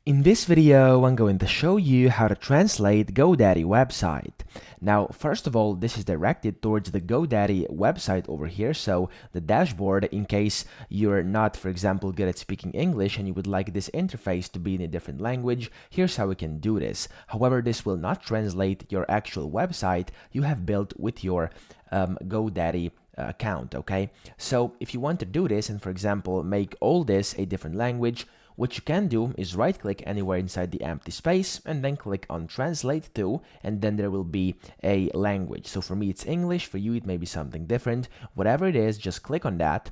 In this video, I'm going to show you how to translate GoDaddy website. Now, first of all, this is directed towards the GoDaddy website over here, so the dashboard, in case you're not, for example, good at speaking English and you would like this interface to be in a different language, here's how we can do this. However, this will not translate your actual website you have built with your GoDaddy account, okay? So if you want to do this and, for example, make all this a different language, what you can do is right click anywhere inside the empty space and then click on translate to, and then there will be a language. So for me it's English, for you it may be something different. Whatever it is, just click on that,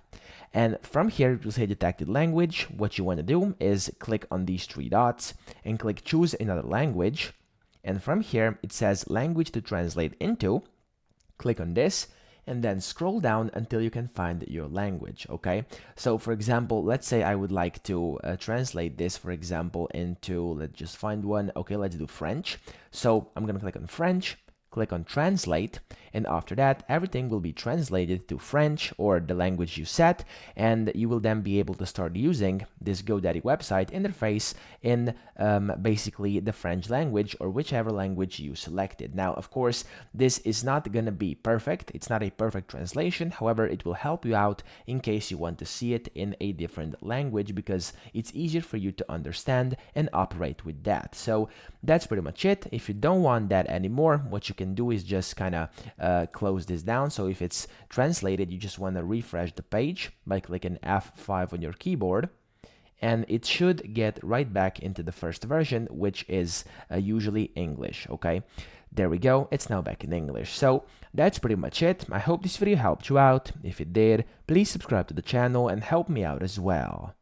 and from here it will say detected language. What you want to do is click on these three dots and click choose another language, and from here it says language to translate into. Click on this and then scroll down until you can find your language, okay? So for example, let's say I would like to translate this, for example, into, let's just find one, okay, let's do French. So I'm gonna click on French, click on translate, and after that everything will be translated to French or the language you set, and you will then be able to start using this GoDaddy website interface in basically the French language or whichever language you selected. Now, of course, this is not gonna be perfect. It's not a perfect translation. However, it will help you out in case you want to see it in a different language, because it's easier for you to understand and operate with that. So that's pretty much it. If you don't want that anymore, what you can do is just kind of close this down. So if it's translated, you just want to refresh the page by clicking F5 on your keyboard, and it should get right back into the first version, which is usually English, okay? There we go, it's now back in English. So that's pretty much it. I hope this video helped you out. If it did, please subscribe to the channel and help me out as well.